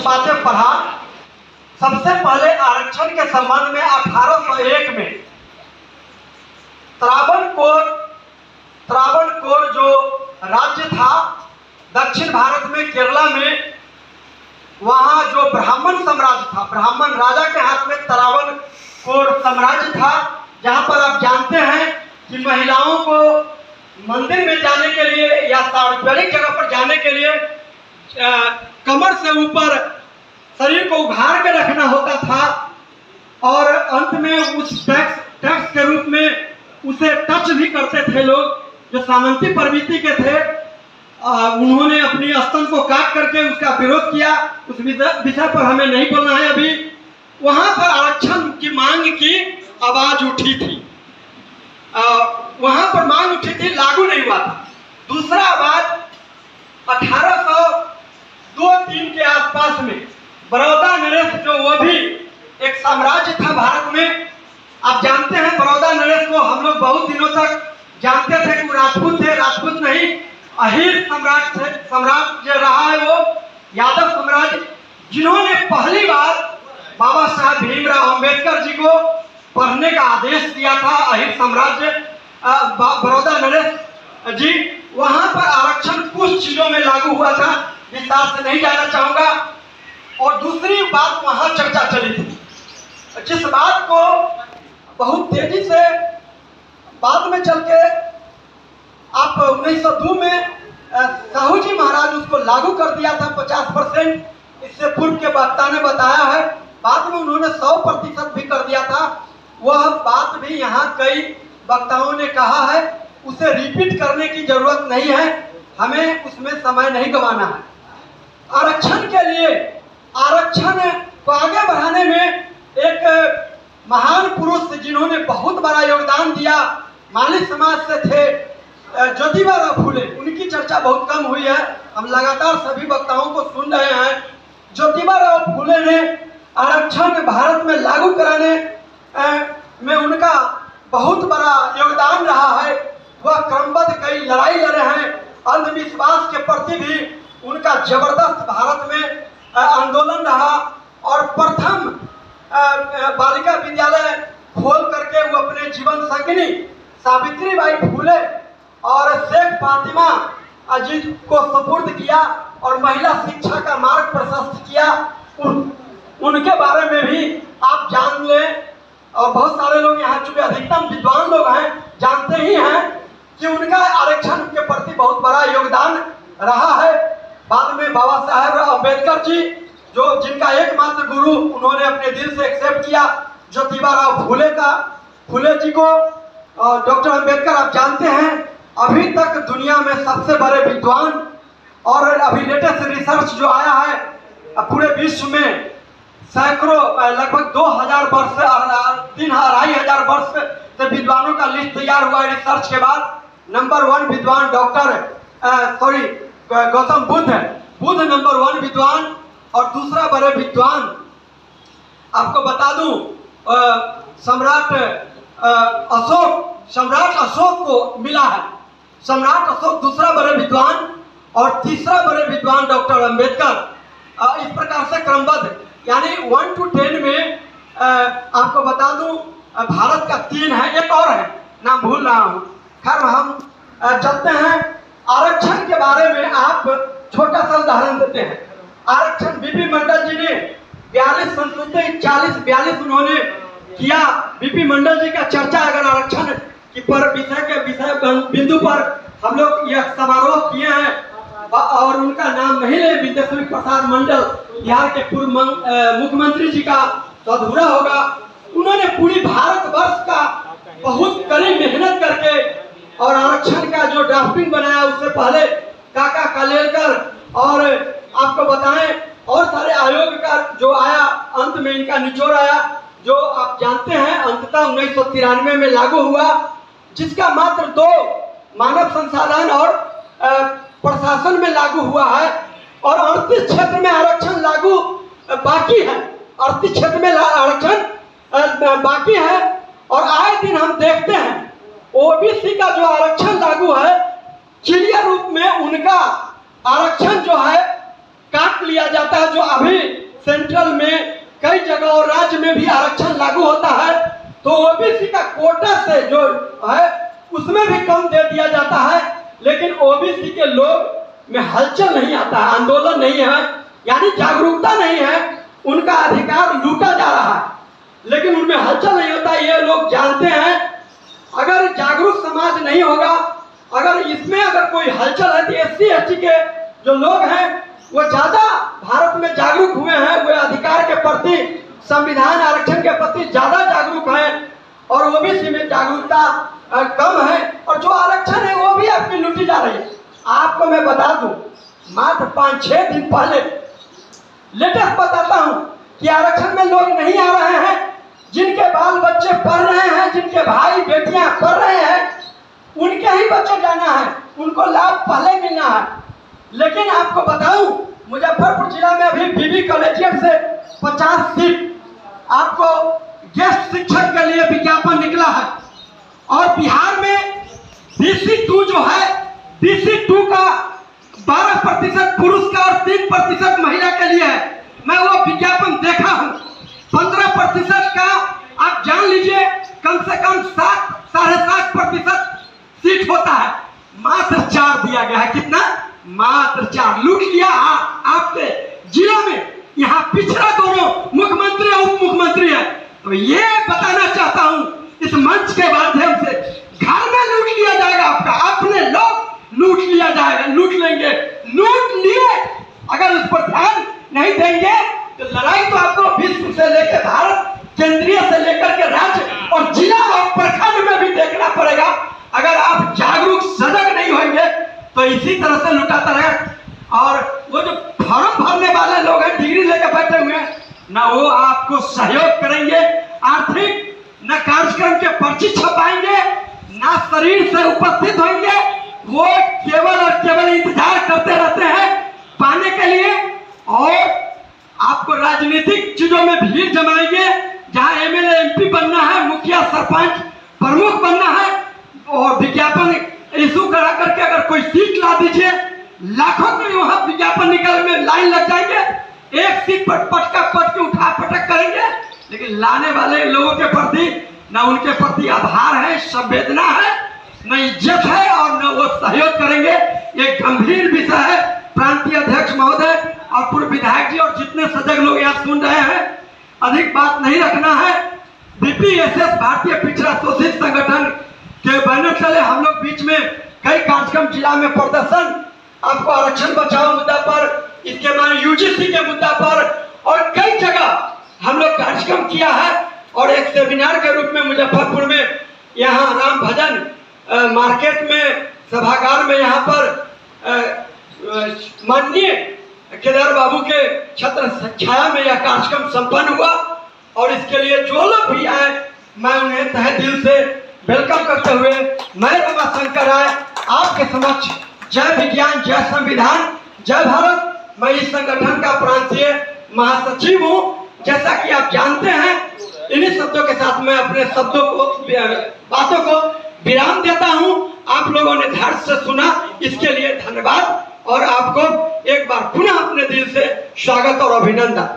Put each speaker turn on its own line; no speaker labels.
बातें पढ़ा। सबसे पहले आरक्षण के संबंध में 1801 में त्रावणकोर जो राज्य था दक्षिण भारत में, केरला में, वहाँ जो ब्राह्मण साम्राज्य था, ब्राह्मण राजा के हाथ में त्रावणकोर साम्राज्य था, जहाँ पर आप जानते हैं कि महिलाओं को मंदिर में जाने के लिए या सार्वजनिक जगह पर जाने के लिए कमर से ऊपर शरीर को उघाड़ के रखना होता था और अंत में उस टैक्स के रूप में उसे टच भी करते थे लोग जो सामंती प्रवृत्ति के थे। उन्होंने अपनी स्तन को काट करके उसका विरोध किया। उस विषय पर हमें नहीं बोलना है अभी। वहां पर आरक्षण की मांग की आवाज उठी थी, वहां पर मांग उठी थी, लागू नहीं हुआ था। दूसरा आवाज 1802-3 के आसपास में बड़ौदा नरेश, जो वो भी एक साम्राज्य था भारत में। आप जानते हैं बड़ौदा नरेश को हम लोग बहुत दिनों तक जानते थे कि वो राजपूत थे। राजपूत नहीं, अहीर साम्राज्य रहा है वो, यादव साम्राज्य, जिन्होंने पहली बार बाबा साहब भीमराव अंबेडकर जी को पढ़ने का आदेश दिया था। अहीर साम्राज्य बड़ौदा नरेश जी, वहां पर आरक्षण कुछ चीजों में लागू हुआ था, विस्तार से नहीं जाना चाहूंगा। और दूसरी बात वहां चर्चा चली थी, जिस बात को बहुत तेजी से बाद में चल के आप 1902 में साहू जी महाराज उसको लागू कर दिया था 50%। इससे पूर्व के वक्ता ने बताया है, बाद में उन्होंने 100% भी कर दिया था। वह बात भी यहाँ कई वक्ताओं ने कहा है, उसे रिपीट करने की जरूरत नहीं है, हमें उसमें समय नहीं गंवाना है। आरक्षण के लिए, आरक्षण को आगे बढ़ाने में एक महान पुरुष जिन्होंने बहुत बड़ा योगदान दिया, माली समाज से थे, ज्योतिबा राव फूले। उनकी चर्चा बहुत कम हुई है, हम लगातार सभी वक्ताओं को सुन रहे हैं। ज्योतिबा राव फूले ने आरक्षण भारत में लागू कराने में उनका बहुत बड़ा योगदान रहा है। वह क्रमबद्ध कई लड़ाई लड़े हैं। अंधविश्वास के प्रति भी उनका जबरदस्त भारत में आंदोलन रहा और प्रथम बालिका विद्यालय खोल करके वो अपने जीवन संगिनी सावित्रीबाई फूले और शेख फातिमा अजीज को सुपुर्द किया और महिला शिक्षा का मार्ग प्रशस्त किया। उनके बारे में भी आप जान लें, और बहुत सारे लोग यहाँ चूंकि अधिकतम विद्वान लोग हैं जानते ही हैं कि उनका आरक्षण के प्रति बहुत बड़ा योगदान रहा है। बाद में बाबा साहेब अम्बेडकर जी, जो जिनका एकमात्र गुरु उन्होंने अपने दिल से एक्सेप्ट किया, ज्योतिबा राव फूले जी को। डॉक्टर अम्बेडकर आप जानते हैं अभी तक दुनिया में सबसे बड़े विद्वान, और अभी लेटेस्ट रिसर्च जो आया है पूरे विश्व में सैकड़ों लगभग 2000 वर्ष से 3,500 वर्ष से विद्वानों का लिस्ट तैयार हुआ है रिसर्च के बाद। नंबर 1 विद्वान गौतम बुद्ध है। बुद्ध नंबर 1 विद्वान, और दूसरा बड़े विद्वान आपको बता दूं सम्राट अशोक को मिला है। सम्राट अशोक दूसरा बड़े विद्वान और तीसरा बड़े विद्वान डॉक्टर अम्बेडकर। इस प्रकार से क्रमबद्ध, यानी 1 to 10 में आपको बता दूं भारत का 3 है, एक और है, नाम भूल रहा हूं। खैर हम चलते हैं। आरक्षण के बारे में आप छोटा सा उदाहरण देते हैं। आरक्षण बीपी मंडल जी ने 42 संशोधन 40-42 उन्होंने किया। बीपी मंडल जी का चर्चा अगर आरक्षण की पर विषय बिंदु पर हम लोग यह समारोह किए हैं और उनका नाम नहीं ले, विद्याश्री प्रसाद मंडल बिहार के पूर्व मुख्यमंत्री जी का तो अधूरा होगा। उन्होंने पूरी भारतवर्ष का बहुत कड़ी मेहनत करके और आरक्षण का जो ड्राफ्टिंग बनाया, उससे पहले काका कालेलकर और आपको बताएं और सारे आयोग का जो आया, अंत में इनका निचोड़ आया, जो आप जानते हैं अंततः 1993 में लागू हुआ, जिसका मात्र 2 मानव संसाधन और प्रशासन में लागू हुआ है और 38 क्षेत्र में आरक्षण लागू बाकी है। 38 क्षेत्र में आरक्षण बाकी है और आए दिन हम देखते हैं ओबीसी का जो आरक्षण लागू है, क्लियर रूप में उनका आरक्षण जो है काट लिया जाता है। जो अभी सेंट्रल में कई जगह और राज्य में भी आरक्षण लागू होता है, तो ओबीसी का कोटा से जो है उसमें भी कम दे दिया जाता है, लेकिन ओबीसी के लोग में हलचल नहीं आता है, आंदोलन नहीं है, यानी जागरूकता नहीं है, उनका अधिकार लूटा जा रहा है, लेकिन उनमें हलचल नहीं होता। ये लोग जानते हैं अगर जागरूक समाज नहीं होगा, अगर इसमें अगर कोई हलचल है तो एससी एसटी के जो लोग हैं वो ज्यादा भारत में जागरूक हुए हैं, वे अधिकार के प्रति, संविधान आरक्षण के प्रति ज्यादा जागरूक हैं, और ओबीसी में जागरूकता कम है, और जो आरक्षण है वो भी आपकी लूटी जा रही है। आपको मैं बता दूं, मात्र 5-6 दिन पहले लेटेस्ट बताता हूं कि आरक्षण में लोग नहीं आ रहे हैं, जिनके बाल बच्चे पढ़ रहे हैं, जिनके भाई बेटियां पढ़ रहे हैं, उनके ही बच्चे जाना है, उनको लाभ पहले मिलना है। लेकिन आपको बताऊं, मुजफ्फरपुर जिला में अभी बीबी कॉलेजियट से 50 सीट आपको गेस्ट शिक्षक के लिए विज्ञापन निकला है, और बिहार में DC2 जो है, DC2 का 12% पुरुष का और 3% महिला के लिए है। मैं वो विज्ञापन देखा हूं। 15% का आप जान लीजिए, कम से कम 7-7.5% सीट होता है, मात्र 4 दिया गया है। कितना? मात्र 4 लूट लिया आपके जिला में। यहाँ पिछड़ा दोनों मुख्यमंत्री और उप मुख्यमंत्री है। तो ये बताना चाहता हूं इस मंच के माध्यम से, घर में लूट लिया जाएगा आपका, अपने लोग लूट लिया जाएगा, लूट लेंगे, लूट लिए। अगर उस पर ध्यान नहीं देंगे तो लड़ाई तो आपको विश्व से लेकर भारत, केंद्रीय से लेकर के राज्य और जिला और प्रखंड में भी देखना पड़ेगा। अगर आप जागरूक सजग नहीं होंगे तो इसी तरह से लुटाता रहेगा। और वो जो फॉर्म भरने वाले लोग हैं, डिग्री लेकर बैठे हुए हैं, ना वो आपको सहयोग करेंगे आर्थिक, न कार्यक्रम के पर्ची छपाएंगे, ना शरीर से उपस्थित होंगे। वो केवल और केवल इंतजार करते रहते हैं पाने के लिए, और आपको राजनीतिक चीजों में भीड़ जमाएंगे। जहां MLA MP बनना है, मुखिया सरपंच प्रमुख बनना है, और विज्ञापन इशू करा करके अगर कोई सीट ला दीजिए, लाखों के वहां विज्ञापन निकलने में लाइन लग जाएंगे, एक सीट पर पटका पट के उठा पटक करेंगे, लेकिन लाने वाले लोगों के प्रति न उनके प्रति आभार है, संवेदना है, न इज्जत है, और न वो सहयोग करेंगे। ये गंभीर विषय है। प्रांतीय अध्यक्ष महोदय और पूर्व विधायक जी और जितने सजग लोग यहाँ सुन रहे हैं, अधिक बात नहीं रखना है। BPSS भारतीय पिछड़ा शोषित संगठन के बैनर तले हम लोग बीच में कई कार्यक्रम जिला में प्रदर्शन, आपको आरक्षण बचाओ मुद्दा पर, इसके बाद UGC के मुद्दा पर, और कई जगह हम लोग कार्यक्रम किया है। और एक सेमिनार के रूप में मुजफ्फरपुर में यहाँ राम भजन मार्केट में सभागार में यहाँ पर माननीय केदार बाबू के छत्र छाया में यह कार्यक्रम संपन्न हुआ। और इसके लिए जो लोग भी आए, मैं उन्हें तहे दिल से वेलकम करते हुए मैं रमाशंकर राय आपके समक्ष जय विज्ञान, जय संविधान, जय भारत। मैं इस संगठन का प्रांतीय महासचिव हूँ। जैसा कि आप जानते हैं, इन्हीं शब्दों के साथ मैं अपने शब्दों को, बातों को विराम देता हूँ। आप लोगों ने ध्यान से सुना, इसके लिए धन्यवाद, और आपको एक बार पुनः अपने दिल से स्वागत और अभिनंदन।